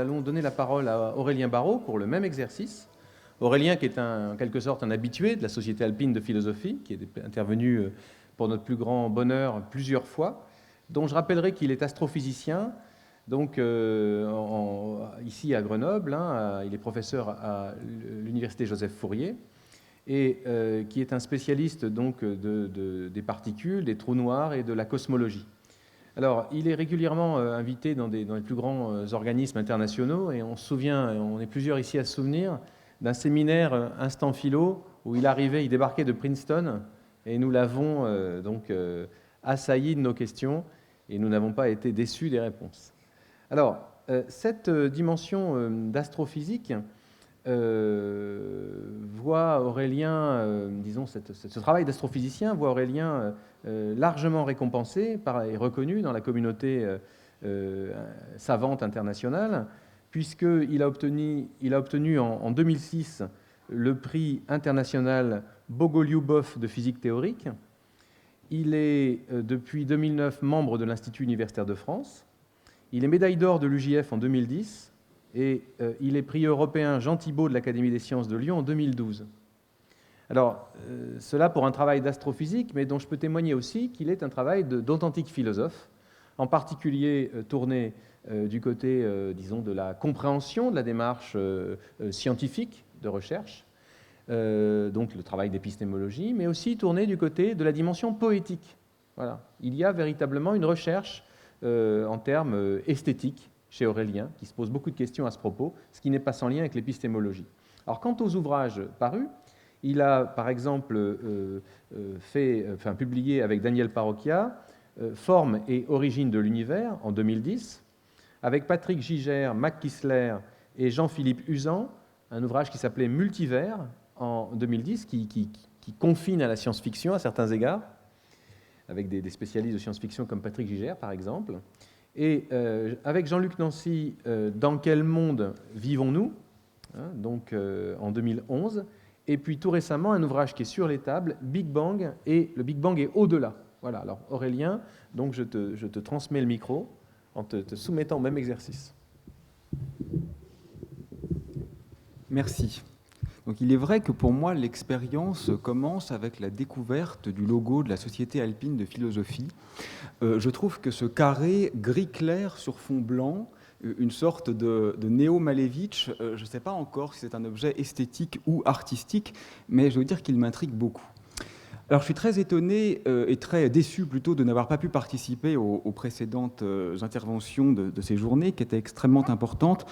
allons donner la parole à Aurélien Barraud pour le même exercice. Aurélien, qui est en quelque sorte un habitué de la Société alpine de philosophie, qui est intervenu pour notre plus grand bonheur plusieurs fois, dont je rappellerai qu'il est astrophysicien, donc ici à Grenoble, il est professeur à l'université Joseph Fourier, et qui est un spécialiste donc des particules, des trous noirs et de la cosmologie. Alors, il est régulièrement invité dans les plus grands organismes internationaux, et on se souvient, on est plusieurs ici à se souvenir, d'un séminaire Instant Philo, où il arrivait, il débarquait de Princeton, et nous l'avons assailli de nos questions, et nous n'avons pas été déçus des réponses. Alors, cette dimension d'astrophysique voit Aurélien, disons, ce travail d'astrophysicien voit Aurélien largement récompensé et reconnu dans la communauté savante internationale, puisqu'il a obtenu en 2006 le prix international Bogolyubov de physique théorique. Il est depuis 2009 membre de l'Institut universitaire de France. Il est médaille d'or de l'UJF en 2010 et il est prix européen Jean Thibault de l'Académie des sciences de Lyon en 2012. Alors, cela pour un travail d'astrophysique, mais dont je peux témoigner aussi qu'il est un travail d'authentique philosophe, en particulier tourné du côté, disons, de la compréhension de la démarche scientifique de recherche, donc le travail d'épistémologie, mais aussi tourné du côté de la dimension poétique. Voilà. Il y a véritablement une recherche en termes esthétiques chez Aurélien, qui se pose beaucoup de questions à ce propos, ce qui n'est pas sans lien avec l'épistémologie. Alors, quant aux ouvrages parus, il a, par exemple, publié avec Daniel Parocchia Forme et origine de l'univers en 2010, avec Patrick Gigère, Mac Kissler et Jean-Philippe Usan, un ouvrage qui s'appelait Multivers en 2010, qui confine à la science-fiction à certains égards, avec des spécialistes de science-fiction comme Patrick Gigère, par exemple. Et avec Jean-Luc Nancy, Dans quel monde vivons-nous, donc en 2011. Et puis tout récemment, un ouvrage qui est sur les tables, Big Bang, et le Big Bang est au-delà. Voilà, alors Aurélien, donc je te transmets le micro en te soumettant au même exercice. Merci. Donc il est vrai que pour moi, l'expérience commence avec la découverte du logo de la Société alpine de philosophie. Je trouve que ce carré gris clair sur fond blanc, une sorte de Néo-Malevitch, je ne sais pas encore si c'est un objet esthétique ou artistique, mais je veux dire qu'il m'intrigue beaucoup. Alors je suis très étonné et très déçu plutôt de n'avoir pas pu participer aux précédentes interventions de ces journées qui étaient extrêmement importantes.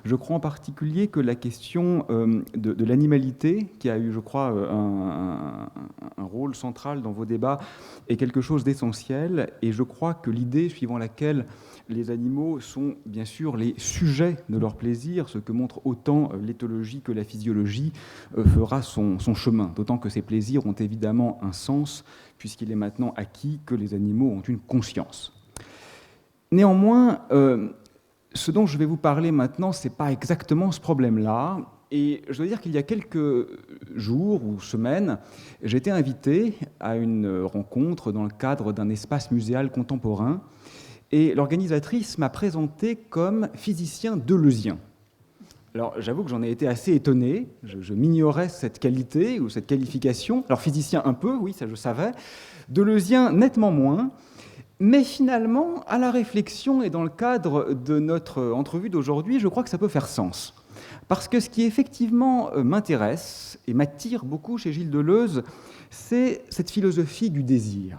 Je crois en particulier que la question de l'animalité, qui a eu, je crois, un rôle central dans vos débats, est quelque chose d'essentiel. Et je crois que l'idée suivant laquelle les animaux sont bien sûr les sujets de leur plaisir, ce que montre autant l'éthologie que la physiologie, fera son chemin. D'autant que ces plaisirs ont évidemment un sens, puisqu'il est maintenant acquis que les animaux ont une conscience. Néanmoins, ce dont je vais vous parler maintenant, ce n'est pas exactement ce problème-là. Et je dois dire qu'il y a quelques jours ou semaines, j'ai été invité à une rencontre dans le cadre d'un espace muséal contemporain. Et l'organisatrice m'a présenté comme physicien deleuzien. Alors, j'avoue que j'en ai été assez étonné. Je m'ignorais cette qualité ou cette qualification. Alors, physicien un peu, oui, ça je savais. Deleuzien nettement moins. Mais finalement, à la réflexion et dans le cadre de notre entrevue d'aujourd'hui, je crois que ça peut faire sens. Parce que ce qui effectivement m'intéresse et m'attire beaucoup chez Gilles Deleuze, c'est cette philosophie du désir.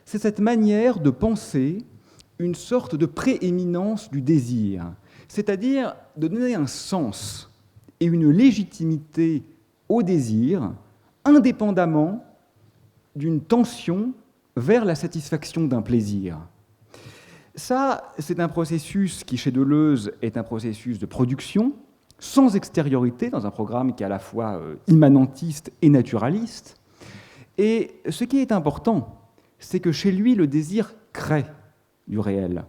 C'est cette manière de penser une sorte de prééminence du désir, c'est-à-dire de donner un sens et une légitimité au désir, indépendamment d'une tension vers la satisfaction d'un plaisir. Ça, c'est un processus qui, chez Deleuze, est un processus de production, sans extériorité, dans un programme qui est à la fois immanentiste et naturaliste. Et ce qui est important, c'est que chez lui, le désir crée du réel.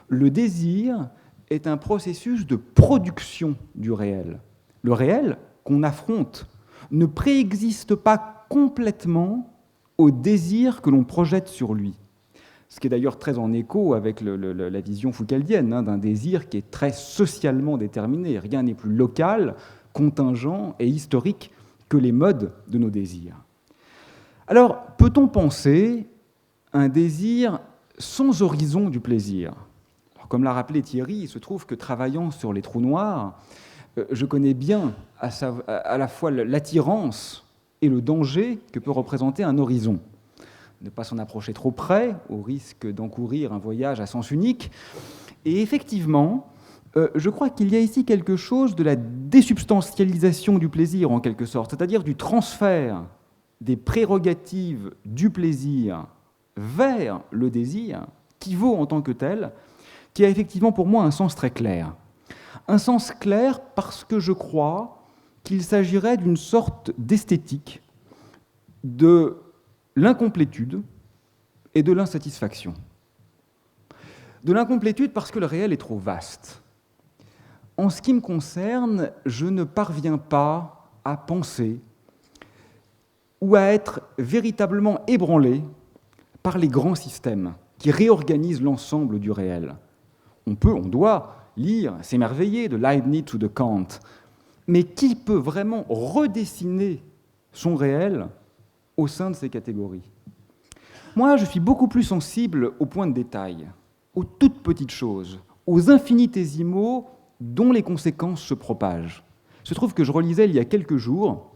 Le désir est un processus de production du réel. Le réel qu'on affronte ne préexiste pas complètement au désir que l'on projette sur lui. Ce qui est d'ailleurs très en écho avec la vision foucaldienne, d'un désir qui est très socialement déterminé. Rien n'est plus local, contingent et historique que les modes de nos désirs. Alors, peut-on penser un désir sans horizon du plaisir ? Alors, comme l'a rappelé Thierry, il se trouve que travaillant sur les trous noirs, je connais bien à la fois l'attirance et le danger que peut représenter un horizon. Ne pas s'en approcher trop près, au risque d'encourir un voyage à sens unique. Et effectivement, je crois qu'il y a ici quelque chose de la désubstantialisation du plaisir, en quelque sorte, c'est-à-dire du transfert des prérogatives du plaisir vers le désir, qui vaut en tant que tel, qui a effectivement pour moi un sens très clair. Un sens clair parce que je crois qu'il s'agirait d'une sorte d'esthétique de l'incomplétude et de l'insatisfaction. De l'incomplétude parce que le réel est trop vaste. En ce qui me concerne, je ne parviens pas à penser ou à être véritablement ébranlé par les grands systèmes qui réorganisent l'ensemble du réel. On doit lire, s'émerveiller de Leibniz ou de Kant, mais qui peut vraiment redessiner son réel au sein de ces catégories ? Moi, je suis beaucoup plus sensible aux points de détail, aux toutes petites choses, aux infinitésimaux dont les conséquences se propagent. Il se trouve que je relisais il y a quelques jours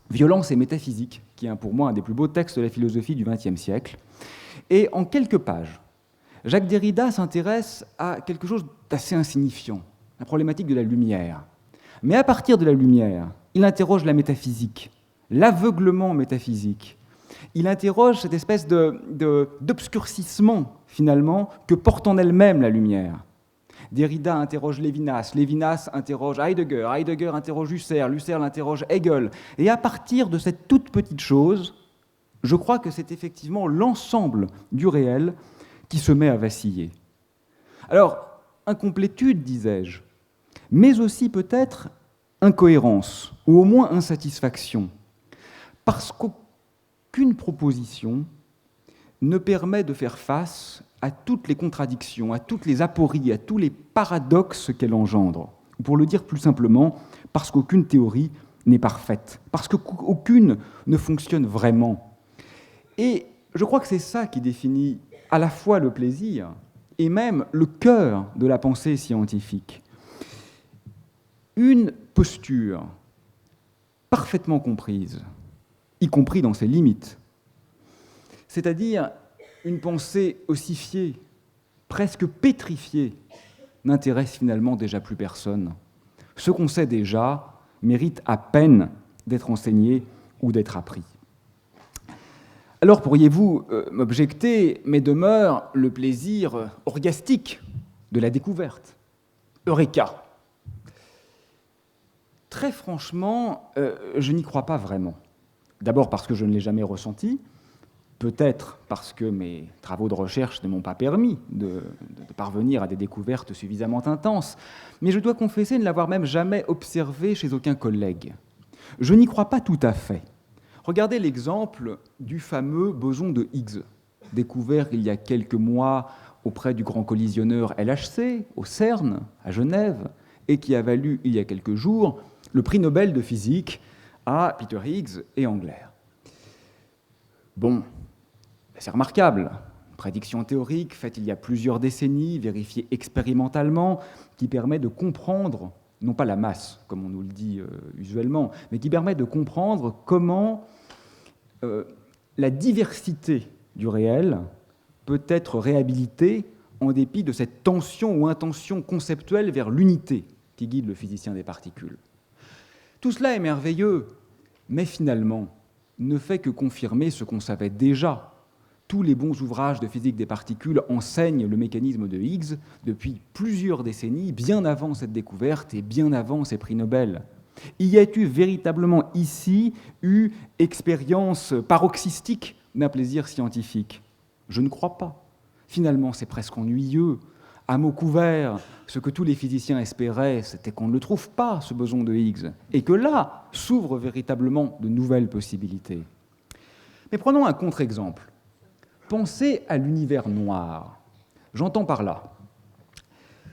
Violence et métaphysique, qui est pour moi un des plus beaux textes de la philosophie du XXe siècle. Et en quelques pages, Jacques Derrida s'intéresse à quelque chose d'assez insignifiant, la problématique de la lumière. Mais à partir de la lumière, il interroge la métaphysique, l'aveuglement métaphysique. Il interroge cette espèce d'obscurcissement, finalement, que porte en elle-même la lumière. Derrida interroge Lévinas, Lévinas interroge Heidegger, Heidegger interroge Husserl, Husserl interroge Hegel. Et à partir de cette toute petite chose, je crois que c'est effectivement l'ensemble du réel qui se met à vaciller. Alors, incomplétude, disais-je, mais aussi peut-être incohérence, ou au moins insatisfaction, parce qu'aucune proposition ne permet de faire face à toutes les contradictions, à toutes les apories, à tous les paradoxes qu'elle engendre. Pour le dire plus simplement, parce qu'aucune théorie n'est parfaite, parce qu'aucune ne fonctionne vraiment. Et je crois que c'est ça qui définit à la fois le plaisir et même le cœur de la pensée scientifique. Une posture parfaitement comprise, y compris dans ses limites, c'est-à-dire une pensée ossifiée, presque pétrifiée, n'intéresse finalement déjà plus personne. Ce qu'on sait déjà mérite à peine d'être enseigné ou d'être appris. Alors pourriez-vous m'objecter, mais demeure le plaisir orgastique de la découverte. Eureka ! Très franchement, je n'y crois pas vraiment. D'abord parce que je ne l'ai jamais ressenti, peut-être parce que mes travaux de recherche ne m'ont pas permis de parvenir à des découvertes suffisamment intenses, mais je dois confesser ne l'avoir même jamais observé chez aucun collègue. Je n'y crois pas tout à fait. Regardez l'exemple du fameux boson de Higgs, découvert il y a quelques mois auprès du grand collisionneur LHC, au CERN, à Genève, et qui a valu, il y a quelques jours, le prix Nobel de physique à Peter Higgs et Engler. Bon, c'est remarquable. Une prédiction théorique faite il y a plusieurs décennies, vérifiée expérimentalement, qui permet de comprendre, non pas la masse, comme on nous le dit usuellement, mais qui permet de comprendre comment la diversité du réel peut être réhabilitée en dépit de cette tension ou intention conceptuelle vers l'unité qui guide le physicien des particules. Tout cela est merveilleux, mais finalement ne fait que confirmer ce qu'on savait déjà. Tous les bons ouvrages de physique des particules enseignent le mécanisme de Higgs depuis plusieurs décennies, bien avant cette découverte et bien avant ces prix Nobel. Y a-t-il véritablement ici eu expérience paroxystique d'un plaisir scientifique ? Je ne crois pas. Finalement, c'est presque ennuyeux. À mots couverts, ce que tous les physiciens espéraient, c'était qu'on ne le trouve pas, ce boson de Higgs, et que là s'ouvrent véritablement de nouvelles possibilités. Mais prenons un contre-exemple. Penser à l'univers noir, j'entends par là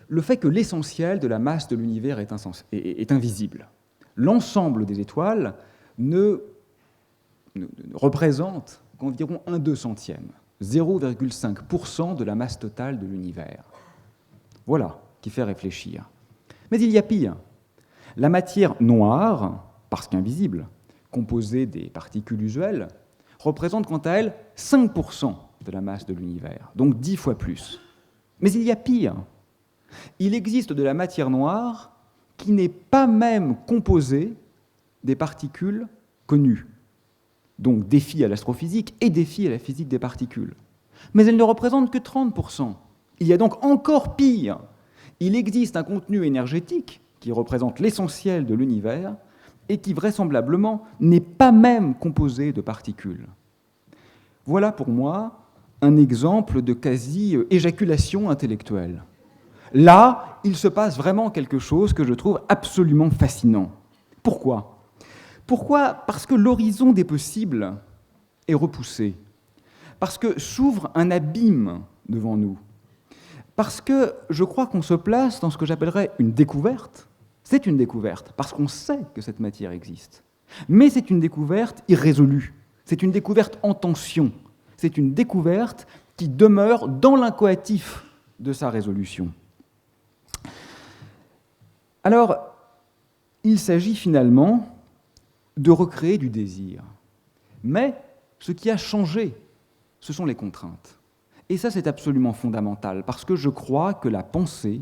le fait que l'essentiel de la masse de l'univers est invisible. L'ensemble des étoiles ne représente qu'environ 1/200, 0,5% de la masse totale de l'univers. Voilà qui fait réfléchir. Mais il y a pire. La matière noire, parce qu'invisible, composée des particules usuelles, représente quant à elle 5% de la masse de l'univers, donc 10 fois plus. Mais il y a pire. Il existe de la matière noire qui n'est pas même composée des particules connues, donc défi à l'astrophysique et défi à la physique des particules. Mais elle ne représente que 30%. Il y a donc encore pire. Il existe un contenu énergétique qui représente l'essentiel de l'univers et qui vraisemblablement n'est pas même composé de particules. Voilà pour moi un exemple de quasi-éjaculation intellectuelle. Là, il se passe vraiment quelque chose que je trouve absolument fascinant. Pourquoi ? Parce que l'horizon des possibles est repoussé, parce que s'ouvre un abîme devant nous, parce que je crois qu'on se place dans ce que j'appellerais une découverte. C'est une découverte, parce qu'on sait que cette matière existe. Mais c'est une découverte irrésolue, c'est une découverte en tension, c'est une découverte qui demeure dans l'incoatif de sa résolution. Alors, il s'agit finalement de recréer du désir. Mais ce qui a changé, ce sont les contraintes. Et ça, c'est absolument fondamental, parce que je crois que la pensée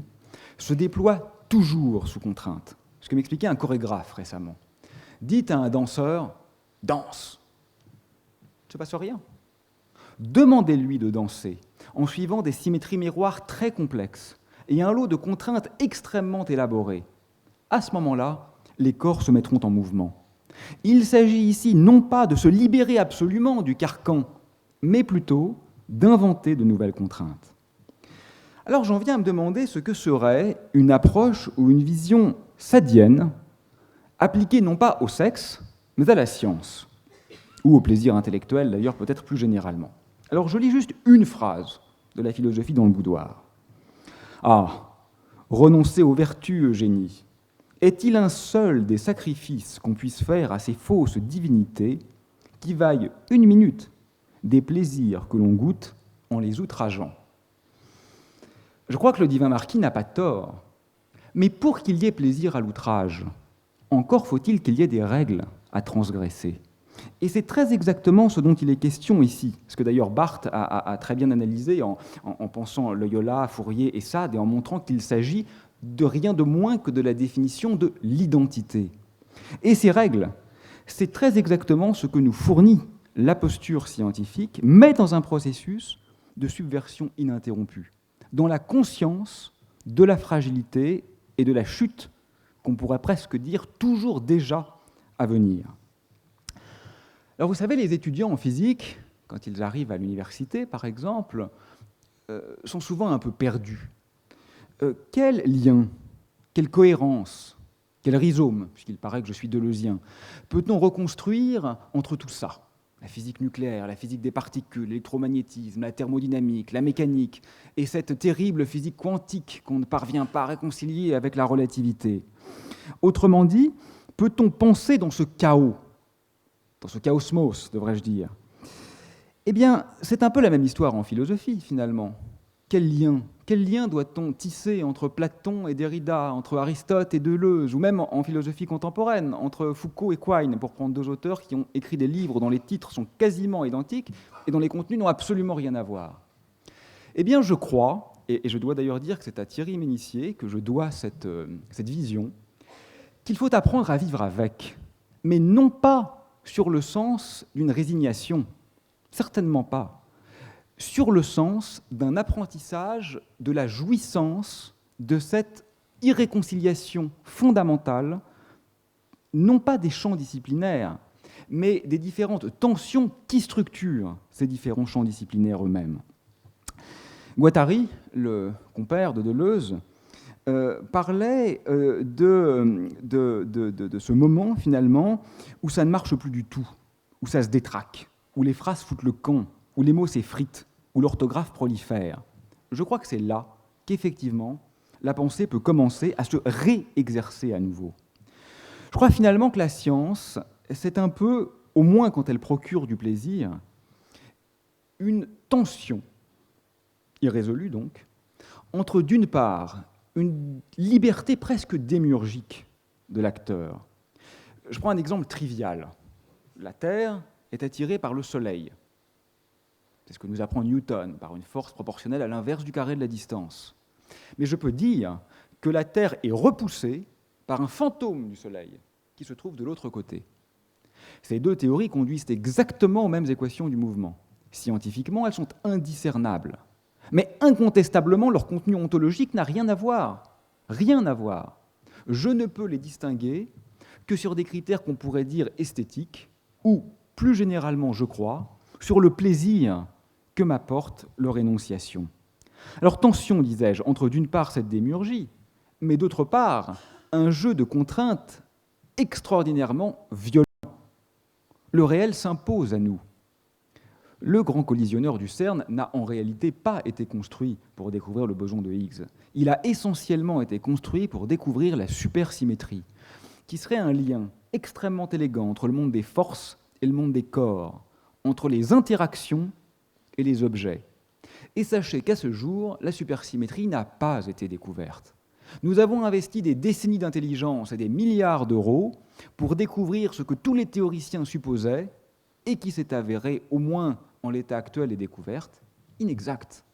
se déploie toujours sous contrainte. Ce que m'expliquait un chorégraphe récemment. Dites à un danseur « danse ». Il ne se passe rien. Demandez-lui de danser en suivant des symétries miroirs très complexes et un lot de contraintes extrêmement élaborées. À ce moment-là, les corps se mettront en mouvement. Il s'agit ici non pas de se libérer absolument du carcan, mais plutôt d'inventer de nouvelles contraintes. Alors j'en viens à me demander ce que serait une approche ou une vision sadienne appliquée non pas au sexe, mais à la science, ou au plaisir intellectuel d'ailleurs peut-être plus généralement. Alors je lis juste une phrase de la philosophie dans le boudoir. Ah, renoncer aux vertus, Eugénie, est-il un seul des sacrifices qu'on puisse faire à ces fausses divinités qui vaillent 1 minute des plaisirs que l'on goûte en les outrageant ? Je crois que le divin marquis n'a pas tort, mais pour qu'il y ait plaisir à l'outrage, encore faut-il qu'il y ait des règles à transgresser. Et c'est très exactement ce dont il est question ici, ce que d'ailleurs Barthes a très bien analysé en pensant Loyola, Fourier et Sade, et en montrant qu'il s'agit de rien de moins que de la définition de l'identité. Et ces règles, c'est très exactement ce que nous fournit la posture scientifique, mais dans un processus de subversion ininterrompue, dans la conscience de la fragilité et de la chute, qu'on pourrait presque dire toujours déjà à venir. Alors vous savez, les étudiants en physique, quand ils arrivent à l'université par exemple, sont souvent un peu perdus. Quel lien, quelle cohérence, quel rhizome, puisqu'il paraît que je suis deleuzien, peut-on reconstruire entre tout ça ? La physique nucléaire, la physique des particules, l'électromagnétisme, la thermodynamique, la mécanique, et cette terrible physique quantique qu'on ne parvient pas à réconcilier avec la relativité. Autrement dit, peut-on penser dans ce chaos, dans ce chaosmos, devrais-je dire ? Eh bien, c'est un peu la même histoire en philosophie, finalement. Quel lien doit-on tisser entre Platon et Derrida, entre Aristote et Deleuze, ou même en philosophie contemporaine, entre Foucault et Quine, pour prendre 2 auteurs qui ont écrit des livres dont les titres sont quasiment identiques et dont les contenus n'ont absolument rien à voir ? Eh bien, je crois, et je dois d'ailleurs dire que c'est à Thierry Ménissier que je dois cette vision, qu'il faut apprendre à vivre avec, mais non pas sur le sens d'une résignation, certainement pas, sur le sens d'un apprentissage de la jouissance de cette irréconciliation fondamentale, non pas des champs disciplinaires, mais des différentes tensions qui structurent ces différents champs disciplinaires eux-mêmes. Guattari, le compère de Deleuze, parlait de ce moment, finalement, où ça ne marche plus du tout, où ça se détraque, où les phrases foutent le camp, où les mots s'effritent, où l'orthographe prolifère. Je crois que c'est là qu'effectivement, la pensée peut commencer à se réexercer à nouveau. Je crois finalement que la science, c'est un peu, au moins quand elle procure du plaisir, une tension, irrésolue donc, entre d'une part une liberté presque démiurgique de l'acteur. Je prends un exemple trivial. La Terre est attirée par le Soleil. C'est ce que nous apprend Newton, par une force proportionnelle à l'inverse du carré de la distance. Mais je peux dire que la Terre est repoussée par un fantôme du Soleil qui se trouve de l'autre côté. Ces deux théories conduisent exactement aux mêmes équations du mouvement. Scientifiquement, elles sont indiscernables. Mais incontestablement, leur contenu ontologique n'a rien à voir. Rien à voir. Je ne peux les distinguer que sur des critères qu'on pourrait dire esthétiques, ou, plus généralement, je crois, sur le plaisir que m'apporte leur énonciation. Alors, tension, disais-je, entre d'une part cette démiurgie, mais d'autre part, un jeu de contraintes extraordinairement violent. Le réel s'impose à nous. Le grand collisionneur du CERN n'a en réalité pas été construit pour découvrir le boson de Higgs. Il a essentiellement été construit pour découvrir la supersymétrie, qui serait un lien extrêmement élégant entre le monde des forces et le monde des corps, entre les interactions et les objets. Et sachez qu'à ce jour, la supersymétrie n'a pas été découverte. Nous avons investi des décennies d'intelligence et des milliards d'euros pour découvrir ce que tous les théoriciens supposaient et qui s'est avéré, au moins en l'état actuel des découvertes, inexact.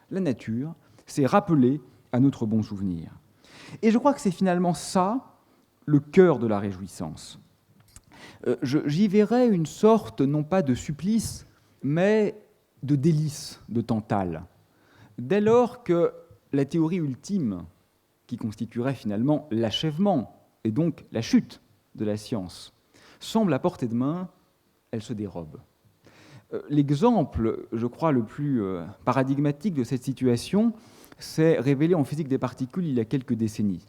La nature s'est rappelée à notre bon souvenir. Et je crois que c'est finalement ça le cœur de la réjouissance. J'y verrais une sorte, non pas de supplice, mais de délice de Tantale. Dès lors que la théorie ultime, qui constituerait finalement l'achèvement, et donc la chute de la science, semble à portée de main, elle se dérobe. L'exemple, je crois, le plus paradigmatique de cette situation s'est révélé en physique des particules il y a quelques décennies.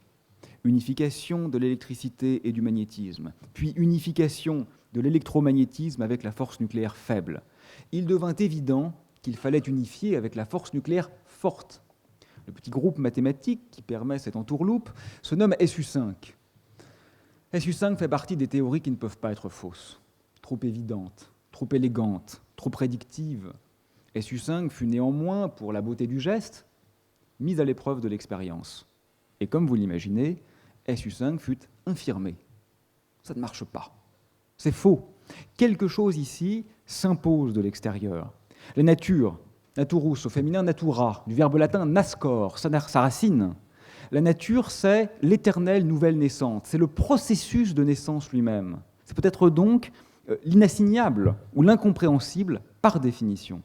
Unification de l'électricité et du magnétisme, puis unification de l'électromagnétisme avec la force nucléaire faible. Il devint évident qu'il fallait unifier avec la force nucléaire forte. Le petit groupe mathématique qui permet cette entourloupe se nomme SU5. SU5 fait partie des théories qui ne peuvent pas être fausses, trop évidentes, trop élégantes, trop prédictives. SU5 fut néanmoins, pour la beauté du geste, mise à l'épreuve de l'expérience. Et comme vous l'imaginez, SU5 fut infirmé. Ça ne marche pas. C'est faux. Quelque chose ici s'impose de l'extérieur. La nature, naturus au féminin natura, du verbe latin nascor, sa racine. La nature, c'est l'éternelle nouvelle naissante, c'est le processus de naissance lui-même. C'est peut-être donc l'inassignable ou l'incompréhensible par définition.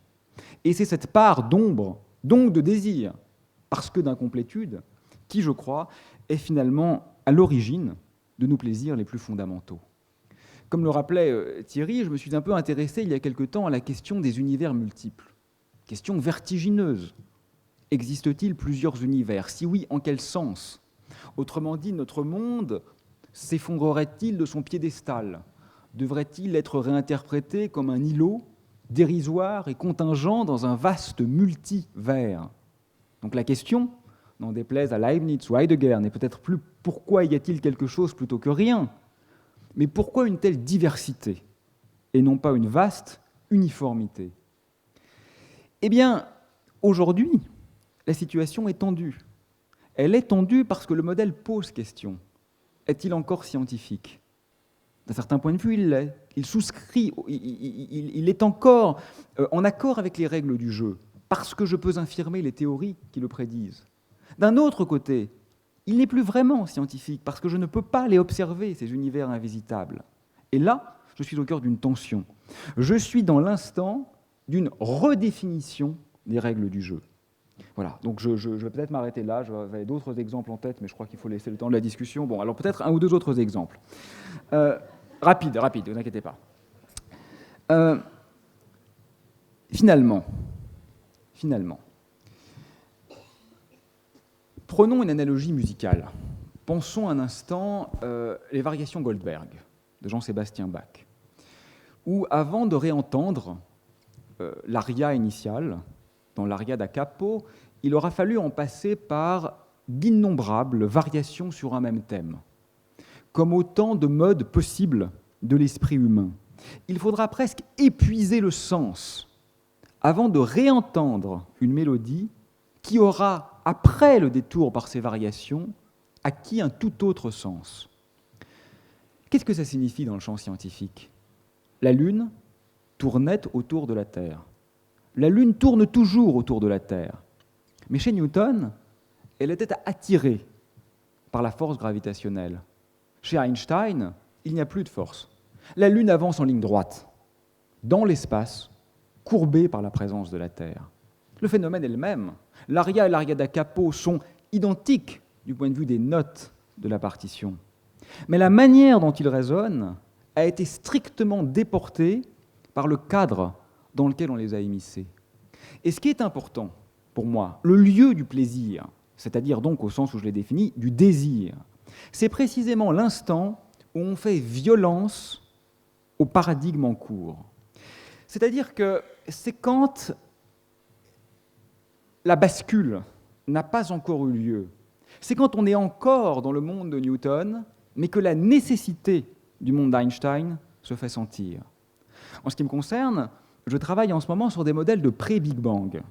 Et c'est cette part d'ombre, donc de désir, parce que d'incomplétude, qui, je crois, est finalement à l'origine de nos plaisirs les plus fondamentaux. Comme le rappelait Thierry, je me suis un peu intéressé il y a quelque temps à la question des univers multiples. Question vertigineuse. Existe-t-il plusieurs univers? Si oui, en quel sens? Autrement dit, notre monde s'effondrerait-il de son piédestal? Devrait-il être réinterprété comme un îlot dérisoire et contingent dans un vaste multivers? Donc la question, n'en déplaise à Leibniz ou Heidegger, n'est peut-être plus pourquoi y a-t-il quelque chose plutôt que rien, mais pourquoi une telle diversité et non pas une vaste uniformité? Eh bien, aujourd'hui, la situation est tendue. Elle est tendue parce que le modèle pose question. Est-il encore scientifique? D'un certain point de vue, il l'est. Il souscrit, il est encore en accord avec les règles du jeu, parce que je peux infirmer les théories qui le prédisent. D'un autre côté, il n'est plus vraiment scientifique, parce que je ne peux pas les observer, ces univers invisitables. Et là, je suis au cœur d'une tension. Je suis dans l'instant d'une redéfinition des règles du jeu. Voilà, donc je vais peut-être m'arrêter là, j'avais d'autres exemples en tête, mais je crois qu'il faut laisser le temps de la discussion. Bon, alors peut-être un ou deux autres exemples. Rapide, ne vous inquiétez pas. Finalement, prenons une analogie musicale. Pensons un instant les variations Goldberg de Jean-Sébastien Bach, où avant de réentendre l'aria initiale, dans l'aria da capo, il aura fallu en passer par d'innombrables variations sur un même thème, comme autant de modes possibles de l'esprit humain. Il faudra presque épuiser le sens avant de réentendre une mélodie qui aura, après le détour par ces variations, acquis un tout autre sens. Qu'est-ce que ça signifie dans le champ scientifique ? La Lune tournait autour de la Terre. La Lune tourne toujours autour de la Terre. Mais chez Newton, elle était attirée par la force gravitationnelle. Chez Einstein, il n'y a plus de force. La Lune avance en ligne droite, dans l'espace, courbée par la présence de la Terre. Le phénomène est le même. L'aria et l'aria da capo sont identiques du point de vue des notes de la partition. Mais la manière dont ils résonnent a été strictement déportée par le cadre dans lequel on les a émissés. Et ce qui est important pour moi, le lieu du plaisir, c'est-à-dire donc au sens où je l'ai défini, du désir, c'est précisément l'instant où on fait violence au paradigme en cours. C'est-à-dire que c'est quand la bascule n'a pas encore eu lieu. C'est quand on est encore dans le monde de Newton, mais que la nécessité du monde d'Einstein se fait sentir. En ce qui me concerne, je travaille en ce moment sur des modèles de pré-Big Bang,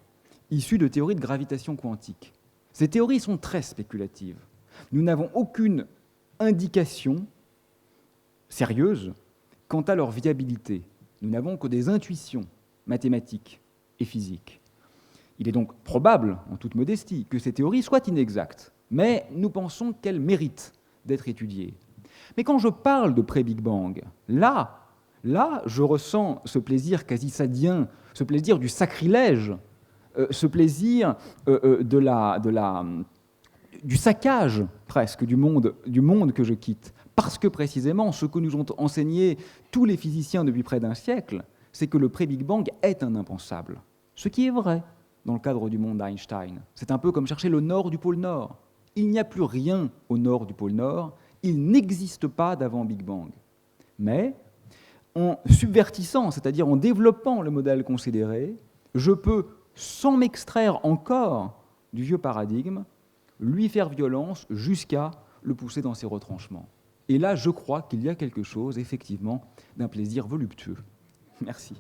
issus de théories de gravitation quantique. Ces théories sont très spéculatives. Nous n'avons aucune indication sérieuse quant à leur viabilité. Nous n'avons que des intuitions mathématiques et physiques. Il est donc probable, en toute modestie, que ces théories soient inexactes, mais nous pensons qu'elles méritent d'être étudiées. Mais quand je parle de pré-Big Bang, là, je ressens ce plaisir quasi sadien, ce plaisir du sacrilège, ce plaisir du saccage presque du monde que je quitte. Parce que précisément, ce que nous ont enseigné tous les physiciens depuis près d'un siècle, c'est que le pré-Big Bang est un impensable. Ce qui est vrai dans le cadre du monde d'Einstein. C'est un peu comme chercher le nord du pôle Nord. Il n'y a plus rien au nord du pôle Nord. Il n'existe pas d'avant Big Bang. Mais en subvertissant, c'est-à-dire en développant le modèle considéré, je peux, sans m'extraire encore du vieux paradigme, lui faire violence jusqu'à le pousser dans ses retranchements. Et là, je crois qu'il y a quelque chose, effectivement, d'un plaisir voluptueux. Merci.